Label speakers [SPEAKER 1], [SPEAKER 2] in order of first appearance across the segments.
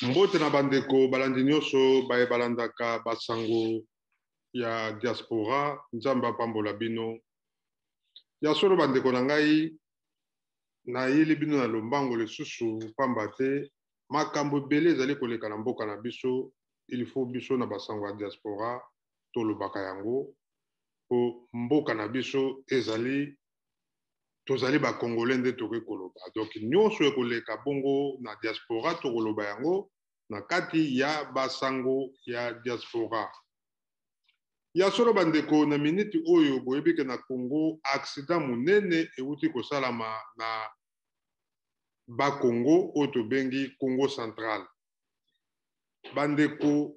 [SPEAKER 1] Mbote na bandeko balandi nyonso baye balandaka basango ya diaspora nzamba pambola bino ya solo bandeko na ngai na yeli bino na lombango lisusu pamba te makambo ebele ezali koleka na mboka na biso il faut biso na basango ya diaspora tolobaka yango po mboka na biso ezali tozali bakongole nde tokoki koloba donc nyonso ekoleka bongo na diaspora tokoloba yango na kati ya basango ya diaspora ya solo bandeko na miniti oyo boyebi ke na Congo accident munene euti kosalama na bakongo oyo tobengi Congo central bandeko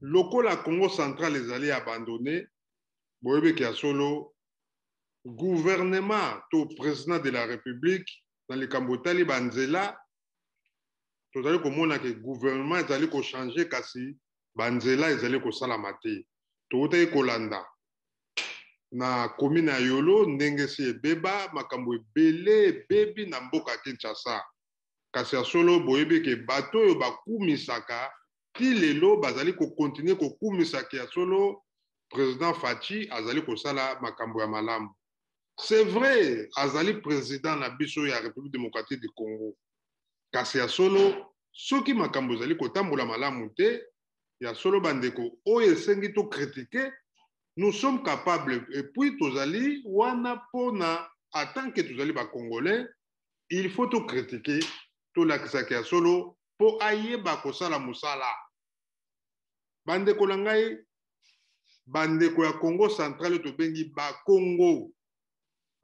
[SPEAKER 1] lokola Congo central ezali abandonné boyebi ke ya solo gouvernement to président de la république na likambo etali banzela tozali komona ke gouvernement ezali kochange kasi banzela ezali kosalama te toutaki kolanda na commune ya Yolo ndenge esi ebeba makambo ebele ebebi na mboka ya Kinshasa kasi ya solo boyebi ke bato oyo bakumisaka ti lelo bazali kokontinue kokumisaka ya solo président Faci azali kosala makambo ya malamu. C'est vrai, azali président na biso ya République démocratique du Congo. Kasi ya solo, soki makambo ezali kotambola malamu te, ya solo bandeko, oyo esengi to critiquer, nous sommes capables, et puis tozali, wana pona, en tant que tozali ba Congolais, il faut to critiquer, to lakisaki ya solo, po ayeba kosala musala. Bandeko na ngai, bandeko ya Congo central to bengi ba Congo,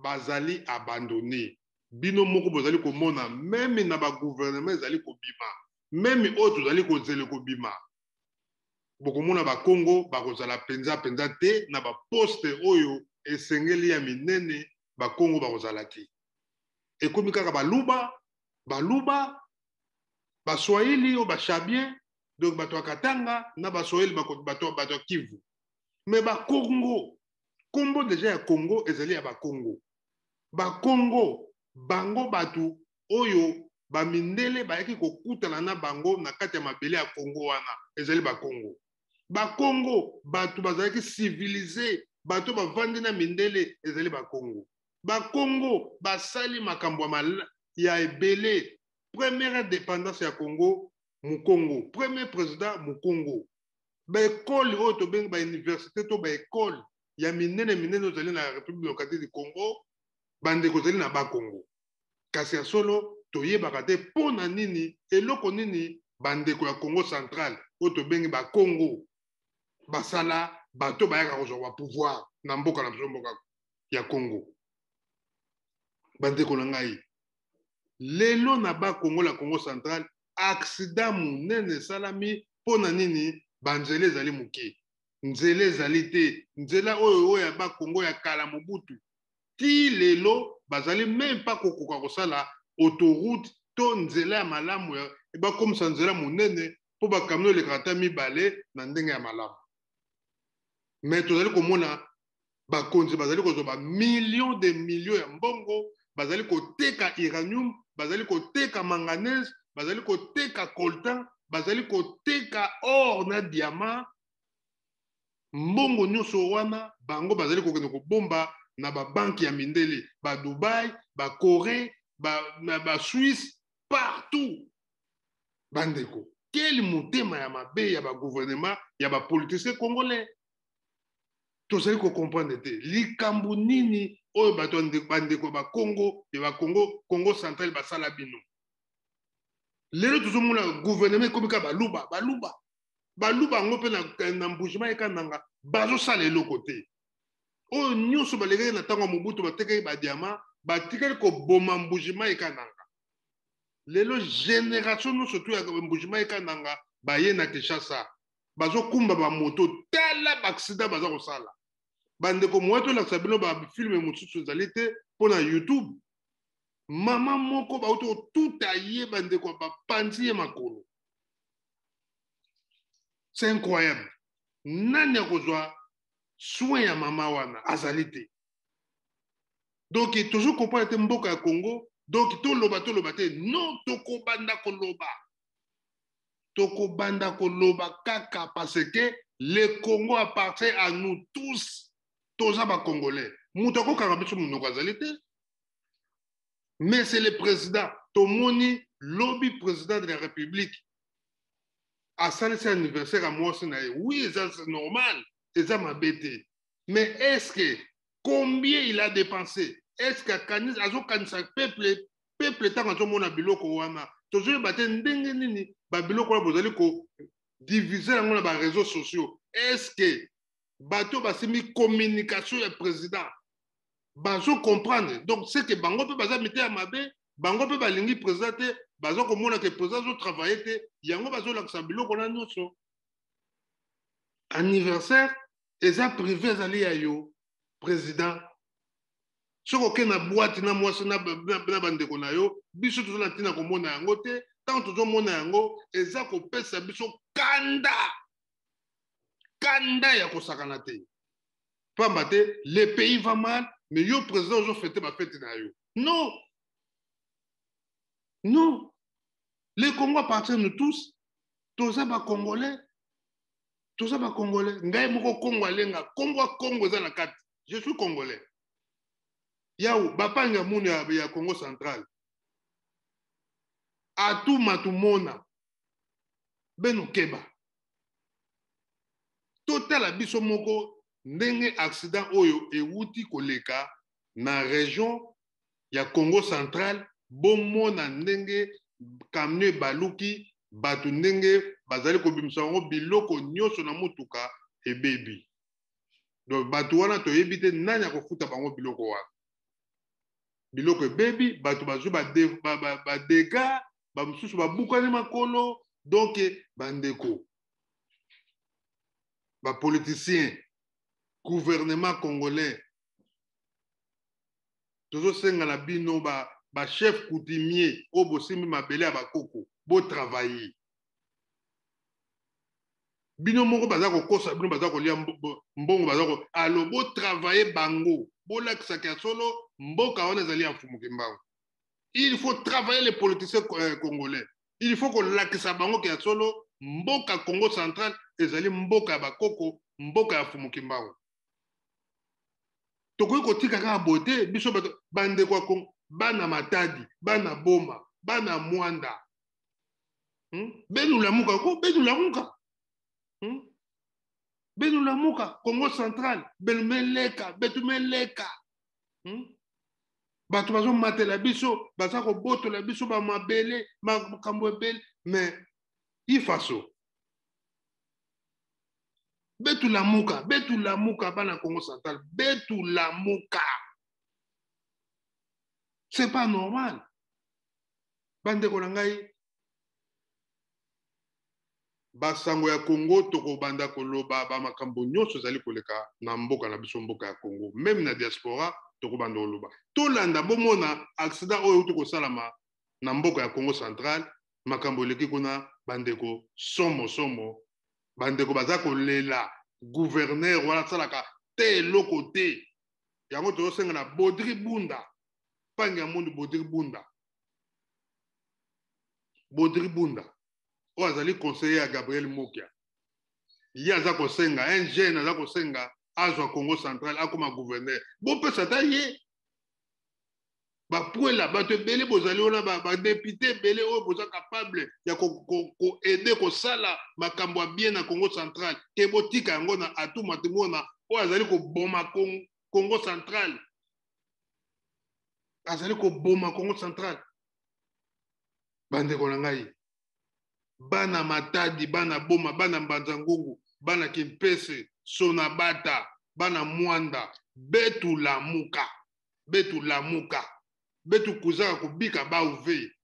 [SPEAKER 1] bazali abandonné bino moko bozali komona même na ba gouvernement ezali kobima même oyo tozali kozele kobima bokomona ba Congo bakozala penza te na ba poste oyo esengeli ya minene ba Congo bakozala te ekomi kaka baluba baswahili o bashabien donc bato ya Katanga na baswahili bato ya Kivu mais ba Congo kombo déjà ya Congo ezali ya ba Congo Congo bango batu oyo bamindele bayaki kokutana na bango na kati ya mabele ya Congo wana ezali Congo Congo batu bazalaki civilisé batu bavandi na mindele ezali Congo Congo basali makambo ya ebele première indépendance ya Congo Mukongo premier président Mukongo école oyo tobengi université to école ya minene ozali na République démocratique du Congo bandeko zeli na Congo kasi ya solo toyebaka te pona nini eloko nini bandeko ya Congo central oyo tobengi Congo basala bato bayaka kozwa pouvoir na mboka na biso mboka ya Congo bandeko na ngai lelo na Congo la Congo central accident munene salami pona nini banzele ezali muke nzela ezali te nzela oyo ya Congo ya kala Mobutu ti lelo bazali même pas kokoka kosala autoroute to nzela ya malamu ya bakomisa nzela munene po bakamio elekata mibale na ndenge ya malamu mais tozali komona bakonzi bazali kozwa millions de millions ya mbongo bazali koteka uranium bazali koteka manganèse bazali koteka coltan bazali koteka or na diamant mbongo nyonso wana bango bazali kokende kobomba na banki ya mindele Dubaï Corée Suisse partout bandeko quel motema ya mabe ya gouvernement ya politicien congolais tozali ko comprendre te likambo nini oyo bato bandeko Congo ya Congo central basala bino lelo tozomona gouvernement ekomika baluba yango mpe na mbujima ekananga bazosala eloko te oyo nyonso balekaki na ntango ya Mobutu batekaki badiama batikali koboma mbujima ekananga lelo génération nyonso to ya mbujima ekananga baye na Kinshasa bazokumba bamoto tala baaksida baza kosala bandeko moya tolakisa bino bafilme mosusu ezali te mpo na YouTube mama moko bauti kotuta ye bandeko bapanzi ye makolo c'est incroyable nani akozwa soin ya mama wana azali te donc toujours comprendre te mboka ya Congo donc toloba te non tokobanda koloba toko banda koloba kaka parce que le Congo appartient à nous tous. Toza ba Congolais. Moutako karabiso munoko azali te. Mais c'est le président. Tomoni lobby président de la République. À ça, c'est anniversaire à moi, oui, c'est normal. C'est ça ma bête. Mais est-ce que combien il a dépensé? Est-ce que Kanis a peuple tant que mon biloko wana toujours battre ndenge nini ba biloko la bozali ko diviser dans les réseaux sociaux. Est-ce que bateau basimi communication ya président bazo comprendre donc c'est que bango peut baza mettre à mabe bango peut balingi président te bazo komona que président zo travailler te yango bazo la biloko na nyonso anniversaire eza privé ezali ya yo président soko ke na boîte na mwasi na bandeko na yo biso tozo na ntina komona yango te tant tozomona yango eza kopesa biso kanda ya kosakana te pamba te le pays va mal mais yo président ozo fêter ba fête na yo non non le Congo appartient à nous tous toza ba Congolais ngai moko Congo alenga Congo eza na kati je suis Congolais yaou bapanga muni ya Congo central atu matumona beno keba totala biso moko ndenge accident oyo ewuti koleka na région ya Congo central bomona ndenge camion baluki batu ndenge bazali kobimisa ngo biloko nyonso na mutuka ebebi donc batu wana toyebi te nani akofuta bango biloko wana biloko ebebi batu bazwi badega bamosusu babukani makolo donc bandeko bapoliticien gouvernement congolais tozosenga na bino chef coutumier oyo bosimbi mabele ya bakoko botravailler bino moko baza kokosa bino baza kolia mbongo baza alo botravailler bango bolakisaka ya solo mboka wana ezali ya mfumuki mbango il faut travailler les politiciens congolais il faut kolakisa bango ke ya solo mboka Congo central ezali mboka ya bakoko mboka ya mfumuki mbango tokoki kotika kaka bote biso bandeko ya Congo bana Matadi bana Boma bana Mwanda benulamuka ko benulamuka benulamuka Congo central betumeleka bato bazomatela biso baza kobotola biso bamabele makambo ebele mais ifaso betulamuka bana Congo central betulamuka c'est pas normal bandeko na ngai basango ya Congo tokobanda koloba bamakambo nyonso ezali koleka na mboka na biso mboka ya Congo même na diaspora tokobanda koloba tolanda bomona accident oyo tokosalama na mboka ya Congo central makambo eleki kuna bandeko somo bandeko baza kolela gouverneur wana asalaka te eloko te yango tozosenga na Baudry Bunda pangi ya mundu Baudry Bunda oyo azali conseiller ya Gabriel Mokia ye aza kosenga un jeune aza kosenga azwa Congo central akoma gouverneur bopesa ta ye bapuela bato ebele bozali wana badepute ebele oyo boza capable ya koede kosala makambo ya bien na Congo central ke botika yango na atuma timona oyo azali koboma Congo central bandeko na ngai bana Matadi bana Boma bana Mbanza-Ngungu bana Kimpese Sonabata bana Mwanda betulamuka betu kuzaka kubika bauve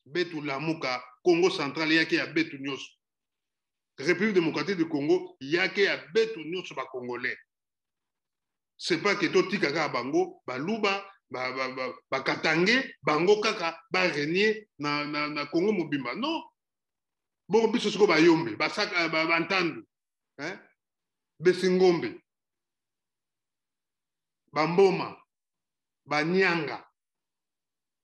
[SPEAKER 1] betulamuka Congo central yake ya betu nyonso République démocratique du Congo yake ya betu nyonso ba congolais c'est pas que totika kaka bango baluba bakatange bango kaka ba renier na Congo mobimba non bon biso siko bayombe basaka bantandu besingombe bamboma banyanga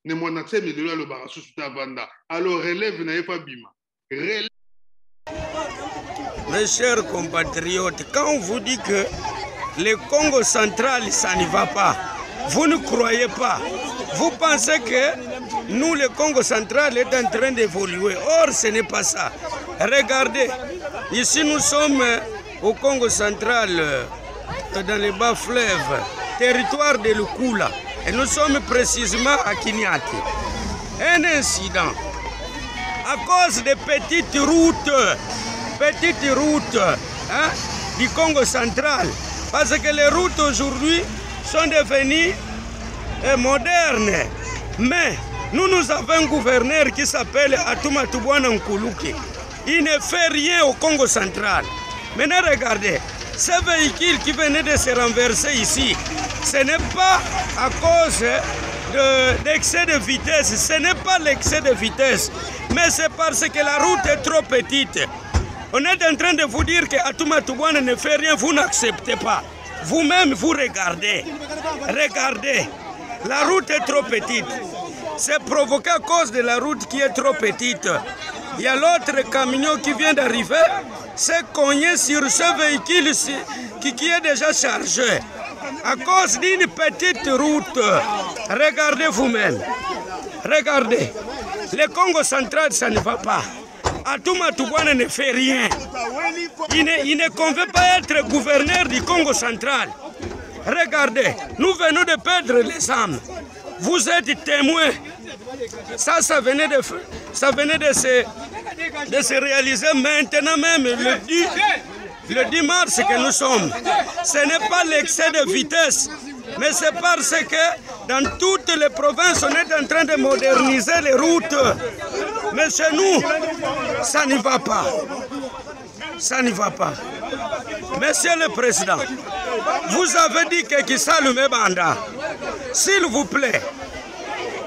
[SPEAKER 1] ne mwana tsemi lelo alobaka susu ta vanda alors relève na ye fa bima relève
[SPEAKER 2] Mes chers compatriotes, quand on vous dit que le Congo central, ça n'y va pas, vous ne croyez pas. Vous pensez que nous, le Congo central, est en train d'évoluer. Or, ce n'est pas ça. Regardez, ici nous sommes au Congo central, dans les bas fleuves, territoire de Lukula. Et nous sommes précisément à Kinyati. Un incident, à cause des petites routes hein, du Congo central. Parce que les routes aujourd'hui sont devenues modernes. Mais nous avons un gouverneur qui s'appelle Atuma Tubwana Nkuluki. Il ne fait rien au Congo central. Maintenant regardez, ce véhicule qui venait de se renverser ici, ce n'est pas à cause d'excès de vitesse. Ce n'est pas l'excès de vitesse, mais c'est parce que la route est trop petite. On est en train de vous dire que Atuma Tubwana ne fait rien, vous n'acceptez pas. Vous-même, vous regardez. Regardez, la route est trop petite. C'est provoqué à cause de la route qui est trop petite. Il y a l'autre camion qui vient d'arriver, c'est cogné sur ce véhicule qui est déjà chargé. À cause d'une petite route. Regardez vous-même. Regardez. Le Congo central, ça ne va pas. Atuma Tubwana ne fait rien. Il ne convient pas être gouverneur du Congo central. Regardez, nous venons de perdre les âmes. Vous êtes témoins. Ça venait de se réaliser maintenant même, le 10 mars que nous sommes. Ce n'est pas l'excès de vitesse, mais c'est parce que dans toutes les provinces, on est en train de moderniser les routes. Mais chez nous, ça n'y va pas. Ça n'y va pas. Monsieur le Président, vous avez dit que Kisalume Banda. S'il vous plaît,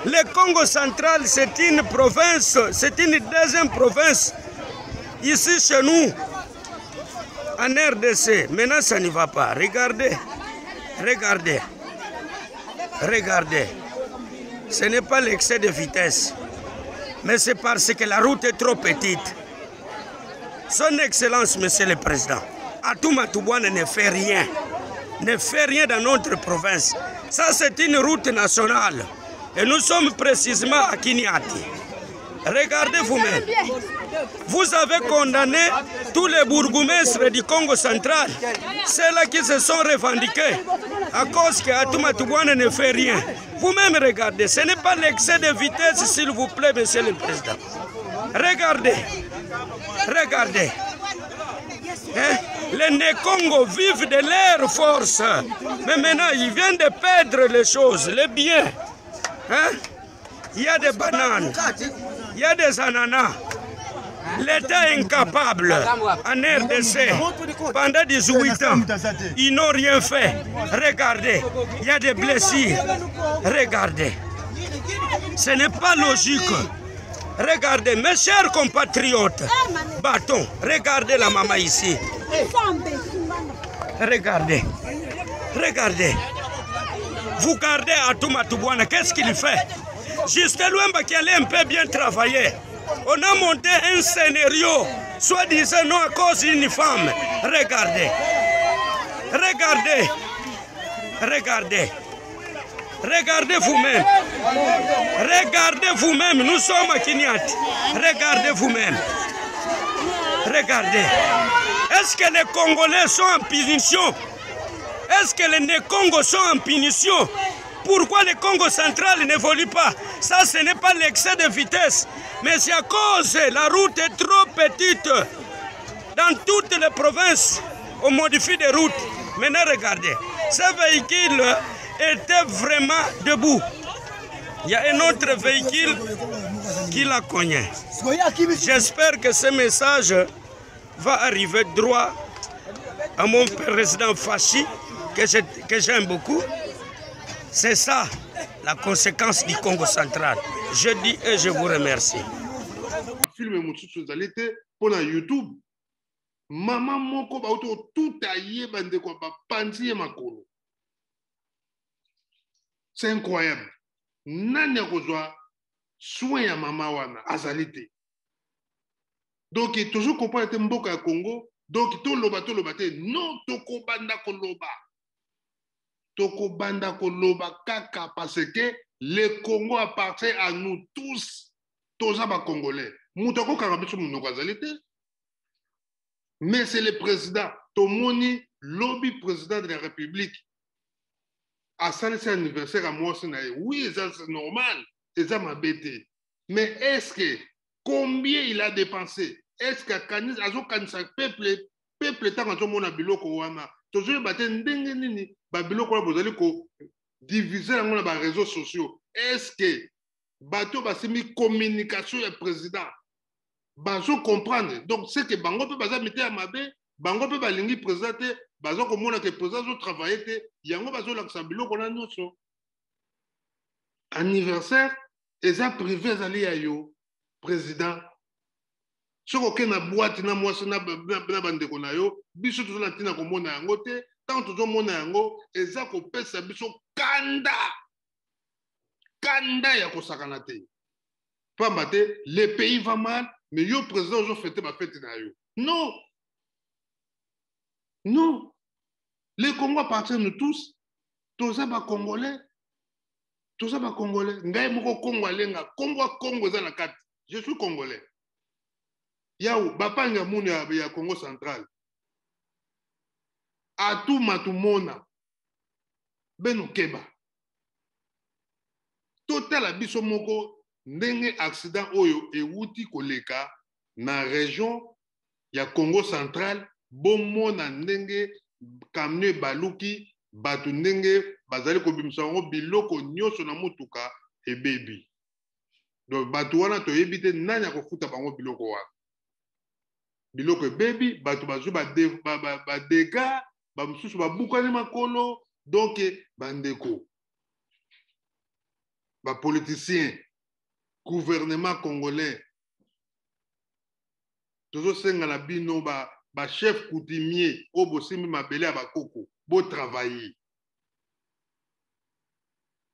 [SPEAKER 2] le Congo central, c'est une province, c'est une deuxième province. Ici, chez nous, en RDC, maintenant ça n'y va pas. Regardez, regardez, regardez. Ce n'est pas l'excès de vitesse, mais c'est parce que la route est trop petite. Son Excellence, Monsieur le Président, Atuma Tubwana ne fait rien. Ne fait rien dans notre province. Ça, c'est une route nationale. Et nous sommes précisément à Kinyati. Regardez vous-même. Vous avez condamné tous les bourgmestres du Congo central. Ceux-là qui se sont revendiqués à cause que Atuma Tubwana ne fait rien. Vous-même regardez. Ce n'est pas l'excès de vitesse, s'il vous plaît, Monsieur le Président. Regardez. Regardez. Hein? Les Né-Congo vivent de leur force. Mais maintenant, ils viennent de perdre les choses, les biens. Hein? Il y a des bananes, il y a des ananas. L'État est incapable en RDC pendant 18 ans. Ils n'ont rien fait. Regardez, il y a des blessures. Regardez. Ce n'est pas logique. Regardez, mes chers compatriotes. Bâton, regardez la maman ici. Regardez. Regardez. Vous gardez Atuma Tubwana, qu'est-ce qu'il fait? Justin Luemba qui allait un peu bien travailler. On a monté un scénario, soi-disant non à cause d'une femme. Regardez. Regardez. Regardez. Regardez vous-même. Regardez vous-même. Nous sommes à Kinyati. Regardez vous-même. Regardez. Est-ce que les Congolais sont en punition? Est-ce que les Né-Congo sont en punition? Pourquoi le Congo central n'évolue pas? Ça, ce n'est pas l'excès de vitesse, mais c'est à cause la route est trop petite. Dans toutes les provinces, on modifie des routes. Maintenant, regardez, ce véhicule était vraiment debout. Il y a un autre véhicule qui l'a cogné. J'espère que ce message va arriver droit à mon président Fachi, que j'aime beaucoup. C'est ça la conséquence du Congo central. Je dis et je vous remercie.
[SPEAKER 1] Film mosusu zalite pour YouTube. Maman moko ba auto tout aye bande ko ba panzi makolo. C'est incroyable. Nani akozwa soin ya mama wana azalite. Donc, toujours comprendre que mboka Congo, donc tout loba non, toko banda koloba. Toko banda koloba kaka parce que le Congo appartient à nous tous. Tous les Congolais. Moutako Karabicho Mounokazalite. Mais c'est le président, Tomoni, lobby président de la République. À ça, c'est anniversaire à moi, oui, c'est normal, c'est ça ma bête. Mais est-ce que, combien il a dépensé? Est-ce que Kanis, Azo Kanisa, peuple, tant que mon abiloko wana, toujours battu n'dengue nini, babiloko la bozali ko diviser dans les réseaux sociaux. Est-ce que, bateau basimi communication du président, bazo comprendre. Donc, c'est que bango peut baza mité à mabe, bango peut balingi présenté, bazo komona que président zo travailler te, yango bazo laksa biloko na nyonso. Anniversaire, eza privé zali ya yo, président. Soko ke na boîte na mwasi na bandeko na yo, biso tozo na tina komona yango te, tant tozo mona yango, eza kopesa biso kanda. Kanda ya kosakana te. Pamba te, le pays va mal, mais yo président zo fêté ba fête na yo. Non. Non. Les Congo appartient nous tous. Toza ba Congolais. Toza ba Congolais. Ngai moko Congo alenga. Congo za na kati. Je suis Congolais. Yaou, bapanga muni ya Congo central. Atu matumona. Beno keba. Total abiso moko ndenge accident oyo ewuti koleka na région ya Congo central bomona ndenge camion baluki batu ndenge bazali kobimisa ngo biloko nyonso na mutuka ebebi. Donc batu wana toyebi te nani akofuta bango biloko wana. Biloko ebebi batu bazu ba dega ba mususu babukani makolo donc bandeko ba politiciens gouvernement congolais toujours senga na bino ba chef coutumier au bosimi mabele ya bakoko bo travailler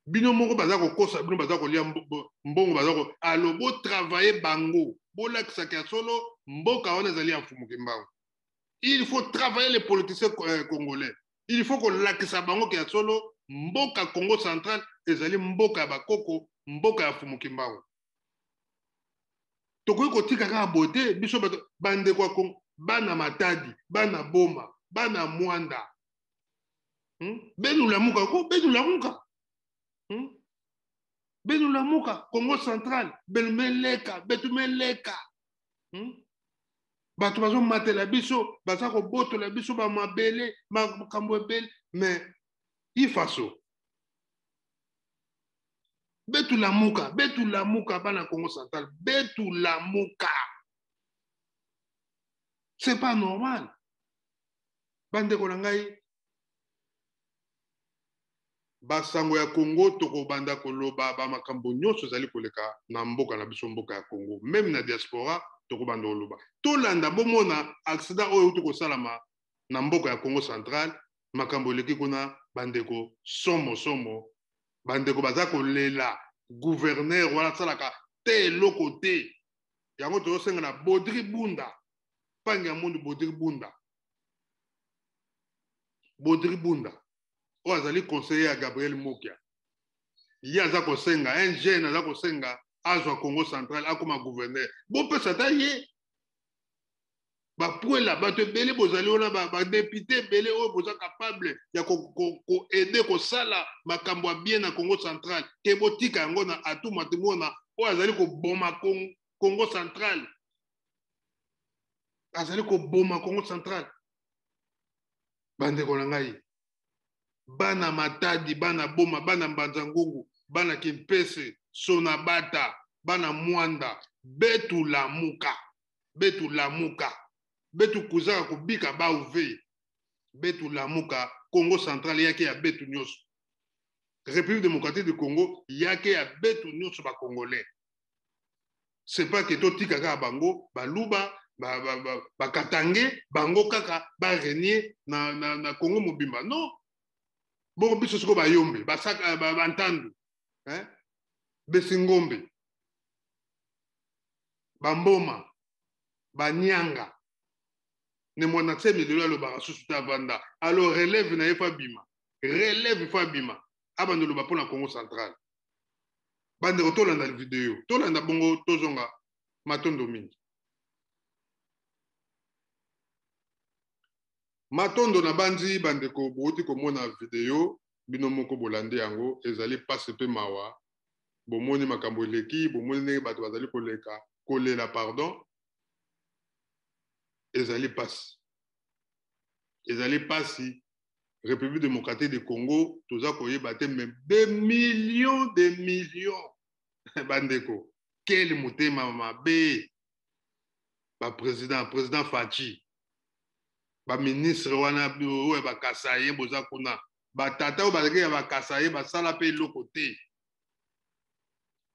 [SPEAKER 1] bino moko baza kokosa bino baza kolia mbongo baza ko alo bo travailler bango bo lakisa ka solo mboka wana ezali ya mfumuki mbango. Il faut travailler les politiciens congolais. Il faut que lakisa bango ka solo mboka Congo central ezali mboka ya bakoko mboka ya mfumuki mbango. Tokoki kotika kaka bote biso bandeko Congo bana Matadi bana Boma bana Mwanda benulamuka ko benulamuka benulamuka Congo central belumeleka betumeleka bato bazo matela biso baza ko botola biso ba mabele makambo ebele mais ifaso betulamuka bana Congo central betulamuka. C'est pas normal. Bande konangai basango ya Congo toko banda koloba ba makambo nyonso zali koleka na mboka na biso mboka ya Congo même na diaspora toko banda koloba to landa bomona accident oyo toko salama na mboka ya Congo central makambo leki kuna bandeko somo bandeko baza kolela gouverneur wala salaka te lokote yango to senga na Bodri Bunda panga mundu Bodri Bunda o azali conseiller à Gabriel Mokia ya aza kosenga un jeune aza kosenga azwa Congo central akoma gouverneur bo pesa ta ye ba puela bato ebele bozali ona ba député ebele oyo boza capable ya ko aider ko sala makambo bien na Congo central ke botika yango na atu matimona o azali ko boma Congo central azali ko boma Congo central bande ko ngai bana Matadi bana Boma bana Mbanzangungu bana Kimpese Sonabata bana Mwanda betulamuka betu kuzaka kubika ba uve betulamuka Congo central yake ya betu nyonso République démocratique du Congo yake ya betu nyonso ba congolais. C'est pas que to tika ka bango baluba ba katange bango kaka ba renier na Congo mobimba non. Bon biso siko ba yombe ba saka ba ntandu besingombe bamboma banyanga ne mwana tsemi de lo ba susu ta banda alors relève na yefa bima relève fa bima abando lo ba pona Congo central bande ko tolanda video tolanda bongo tozonga matondo mingi matondo na banzi bande ko boti ko mona video bino moko bolande yango ezali passe pe mawa bomoni makambo eleki bomoni ndenge bato bazali koleka kolela pardon ezali pasi République démocratique du Congo toza koyeba te mais des millions bandeko quel motema mabe ba président Fachi ba ministre wana oyo ba kasaye boza kuna ba tata o baleke ya ba kasaye ba sala pe lokote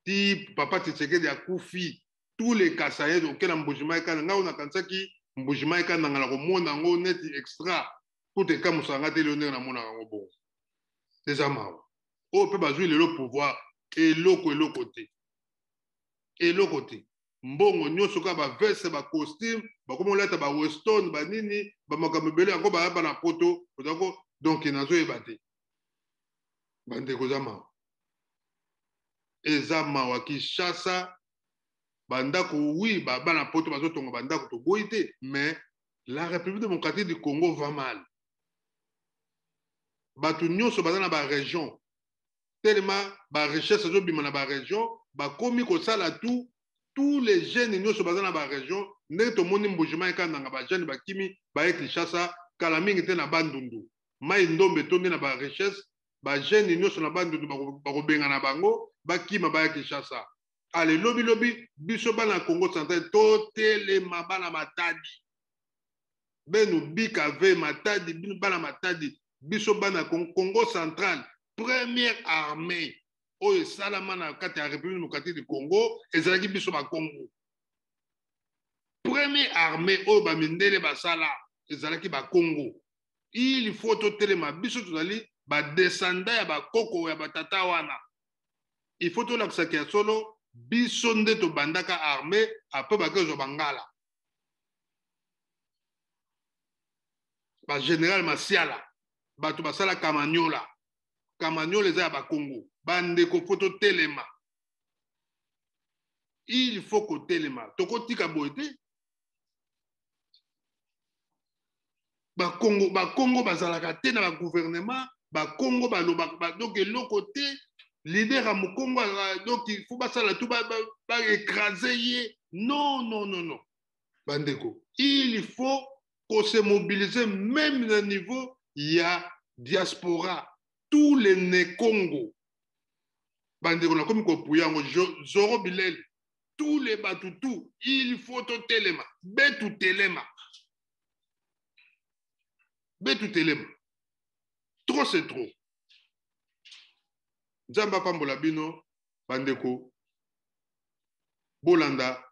[SPEAKER 1] ti papa Tshisekedi ya kufi tous les kasaye auquel mbujima kana nga ona kansaki mbujima kana ngala ko mona ngo net extra pour te kamusanga te le na mona ngo bon des amao o pe bazui le pouvoir et lokote mbongo nyoso ka ba veste ba costume ba komo leta ba weston ba nini ba makamebele yango ba na poto donc nazo ebate bande ko zama ezama wa Kinshasa bandako oui ba na poto bazo tonga bandako to boité mais la République démocratique du Congo va mal batu nyoso bazana ba région tellement ba richesse zo bima na ba région ba komi ko sala tous les jeunes nyoso bazana ba région ndenge to moni mbujima ekanda ba jeunes ba kimi ba Kinshasa kala mingi te na bandundu mai ndombe tonde na ba richesse ba jeunes nyoso na bandundu ba ko benga na bango ba kima ba Kinshasa ale lobi biso bana Congo central totele mabana matadi benu bika ve matadi bana matadi biso bana Congo central première armée oyo salama na kati ya République démocratique du Congo ezalaki biso ba Congo première armée oyo ba mindele basala ezalaki ba Congo il faut totelema biso tozali ba descendant ya ba koko ya batata wana il faut to lakisa kia solo biso nde to bandaka armée après bakezo bangala ba général Masiala bato basala Kamanyola eza ya ba Congo bande ko photo telema il faut ko telema toko tika boete ba Congo bazalaka te na ba gouvernement ba Congo ba donc eloko te leader à Mukongo donc il faut basala tout ba écraser ye non bandeko il faut qu'on se mobilise même au niveau il y a diaspora tous les né-Congo bandeko na komi ko puyango Zoro Bilel tous les batutu il faut to telema betu telema trop c'est trop Nzamba pambola bino bandeko bolanda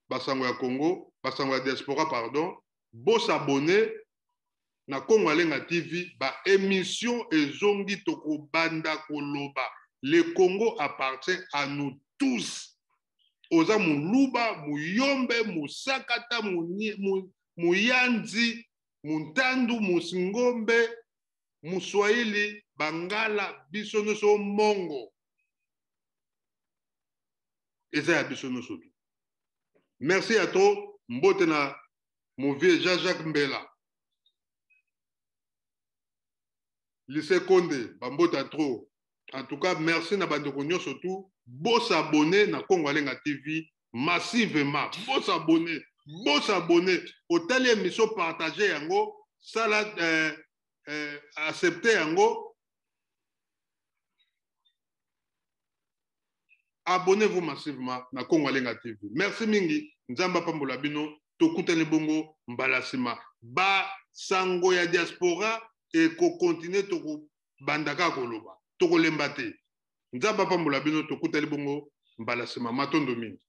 [SPEAKER 1] basango ya Congo basango ya diaspora pardon bo s'abonner na Congo Alenga TV ba émission ezongi toko banda koloba le Congo appartient à nous tous oza muluba muyombe musakata muyanzi muntandu musingombe muswahili bangala biso nyonso mongo eza ya biso nyonso tu merci à toi mbote na mon vieux Jean-Jacques Mbela lycée Condé bambote à trop en tout cas merci na bandeko nyonso tu bo s'abonner na Congo Alenga TV massivement bo s'abonner otali émission partager yango sala accepter yango abonnez-vous massivement na Congo Alenga TV merci mingi nzamba pambola bino tokutani bongo mbalasima ba sango ya diaspora et ko continuer toko bandaka koloba toko lemba te nzamba pambola bino tokutani bongo mbalasima matondo mingi